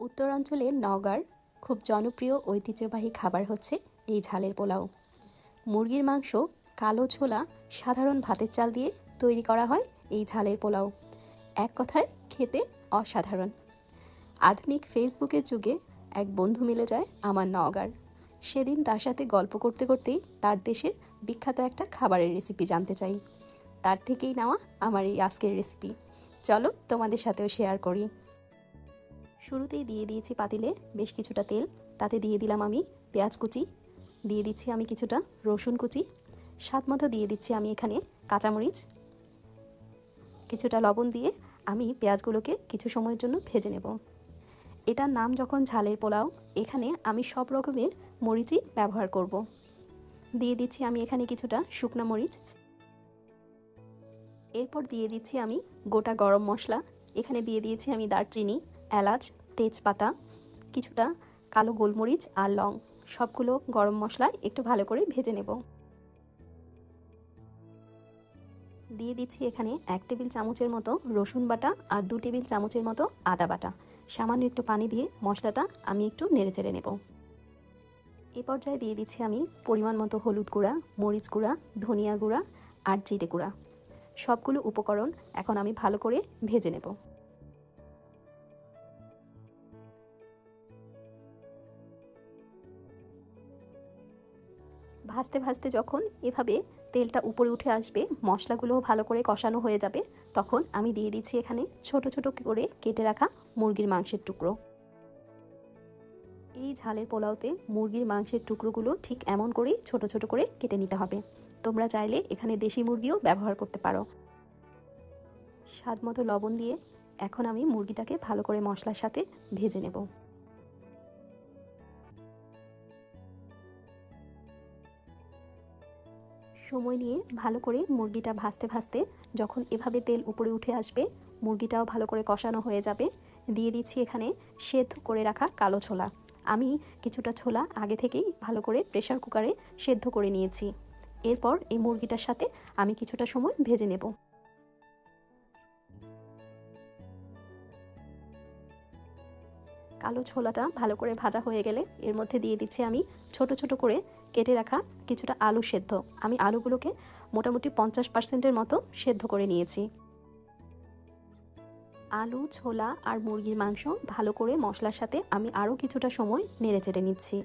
উত্তরাঞ্চলের নওগাঁর খুব জনপ্রিয় ঐতিহ্যবাহী খাবার হচ্ছে এই ঝালের পোলাও। মুরগির মাংস, কালো ছোলা, সাধারণ ভাতের চাল দিয়ে তৈরি করা হয় এই ঝালের পোলাও। এক কথায় খেতে অসাধারণ। আধুনিক ফেসবুকের যুগে এক বন্ধু মিলে যায় আমার নওগাঁর। সেদিন তার সাথে গল্প করতে করতেই তার দেশের বিখ্যাত একটা খাবারের রেসিপি জানতে চাই। তার থেকেই নেওয়া আমার এই আজকের রেসিপি। চলো তোমাদের সাথেও শেয়ার করি। শুরুতেই দিয়ে দিয়েছি পাতিলে বেশ কিছুটা তেল, তাতে দিয়ে দিলাম আমি পেঁয়াজ কুচি, দিয়ে দিচ্ছি আমি কিছুটা রসুন কুচি, স্বাদ মতো দিয়ে দিচ্ছি আমি এখানে কাঁচামরিচ, কিছুটা লবণ দিয়ে আমি পেঁয়াজগুলোকে কিছু সময়ের জন্য ভেজে নেব। এটার নাম যখন ঝালের পোলাও, এখানে আমি সব রকমের মরিচই ব্যবহার করব। দিয়ে দিচ্ছি আমি এখানে কিছুটা শুকনো মরিচ, এরপর দিয়ে দিচ্ছি আমি গোটা গরম মশলা, এখানে দিয়ে দিয়েছি আমি দারচিনি, এলাচ, তেজপাতা, কিছুটা কালো গোলমরিচ আর লং। সবগুলো গরম মশলা একটু ভালো করে ভেজে নেব। দিয়ে দিচ্ছি এখানে 1 টেবিল চামচের মতো রসুন বাটা আর 2 টেবিল চামচের মতো আদা বাটা। সামান্য একটু পানি দিয়ে মশলাটা আমি একটু নেড়েচেড়ে নেব। এ পর্যায়ে দিয়ে দিচ্ছি আমি পরিমাণ মতো হলুদ গুঁড়া, মরিচ গুঁড়া, ধনিয়া গুঁড়া আর জিরে গুঁড়া। সবগুলো উপকরণ এখন আমি ভালো করে ভেজে নেব। ভাজতে ভাজতে যখন এভাবে তেলটা উপরে উঠে আসবে, মশলাগুলোও ভালো করে কষানো হয়ে যাবে, তখন আমি দিয়ে দিচ্ছি এখানে ছোট ছোট করে কেটে রাখা মুরগির মাংসের টুকরো। এই ঝালের পোলাওতে মুরগির মাংসের টুকরোগুলো ঠিক এমন করেই ছোট ছোট করে কেটে নিতে হবে। তোমরা চাইলে এখানে দেশি মুরগিও ব্যবহার করতে পারো। স্বাদ মতো লবণ দিয়ে এখন আমি মুরগিটাকে ভালো করে মশলার সাথে ভেজে নেব। সময় নিয়ে ভালো করে মুরগিটা ভাজতে ভাজতে যখন এভাবে তেল উপরে উঠে আসবে, মুরগিটাও ভালো করে কষানো হয়ে যাবে, দিয়ে দিচ্ছি এখানে সেদ্ধ করে রাখা কালো ছোলা। আমি কিছুটা ছোলা আগে থেকেই ভালো করে প্রেসার কুকারে সেদ্ধ করে নিয়েছি। এরপর এই মুরগিটার সাথে আমি কিছুটা সময় ভেজে নেব। কালো ছোলাটা ভালো করে ভাজা হয়ে গেলে এর মধ্যে দিয়ে দিচ্ছি আমি ছোট ছোট করে কেটে রাখা কিছুটা আলু সেদ্ধ। আমি আলুগুলোকে মোটামুটি 50% মতো সেদ্ধ করে নিয়েছি। আলু, ছোলা আর মুরগির মাংস ভালো করে মশলার সাথে আমি আরও কিছুটা সময় নেড়েচেড়ে নিচ্ছি।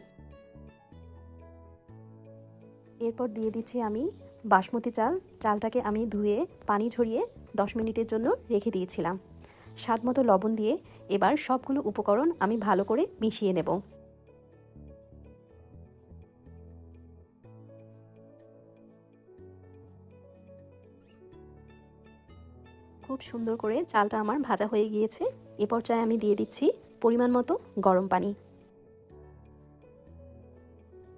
এরপর দিয়ে দিচ্ছি আমি বাসমতি চাল। চালটাকে আমি ধুয়ে পানি ঝরিয়ে 10 মিনিটের জন্য রেখে দিয়েছিলাম। স্বাদ মতো লবণ দিয়ে এবার সবগুলো উপকরণ আমি ভালো করে মিশিয়ে নেব। খুব সুন্দর করে চালটা আমার ভাজা হয়ে গিয়েছে। এ পর্যায়ে আমি দিয়ে দিচ্ছি পরিমাণ মতো গরম পানি।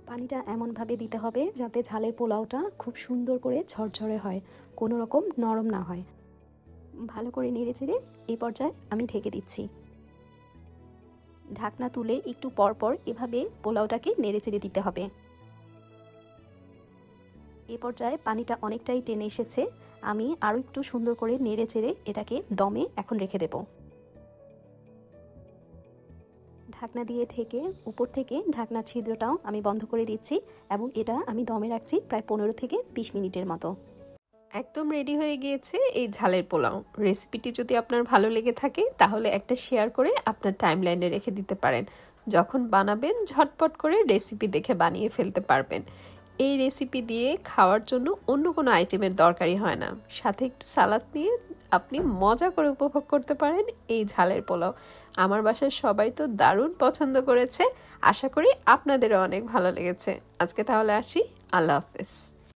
পানিটা এমনভাবে দিতে হবে যাতে ঝালের পোলাওটা খুব সুন্দর করে ঝরঝরে হয়, কোনো রকম নরম না হয়। ভালো করে নেড়েচেড়ে এই পর্যায়ে আমি ঢেকে দিচ্ছি। ঢাকনা তুলে একটু পরপর এভাবে পোলাওটাকে নেড়েচেড়ে দিতে হবে। এই পর্যায়ে পানিটা অনেকটাই টেনে এসেছে। আমি আরও একটু সুন্দর করে নেড়েচেড়ে এটাকে দমে এখন রেখে দেব। ঢাকনা দিয়ে ঢেকে উপর থেকে ঢাকনা ছিদ্রটাও আমি বন্ধ করে দিচ্ছি এবং এটা আমি দমে রাখছি প্রায় 15 থেকে 20 মিনিটের মতো। একদম রেডি হয়ে গিয়েছে এই ঝালের পোলাও। রেসিপিটি যদি আপনার ভালো লেগে থাকে তাহলে একটা শেয়ার করে আপনার টাইমলাইনে রেখে দিতে পারেন। যখন বানাবেন ঝটপট করে রেসিপি দেখে বানিয়ে ফেলতে পারবেন। এই রেসিপি দিয়ে খাওয়ার জন্য অন্য কোনো আইটেমের দরকারই হয় না। সাথে একটু সালাদ নিয়ে আপনি মজা করে উপভোগ করতে পারেন এই ঝালের পোলাও। আমার বাসার সবাই তো দারুণ পছন্দ করেছে। আশা করি আপনাদেরও অনেক ভালো লেগেছে। আজকে তাহলে আসি, আল্লাহ হাফেজ।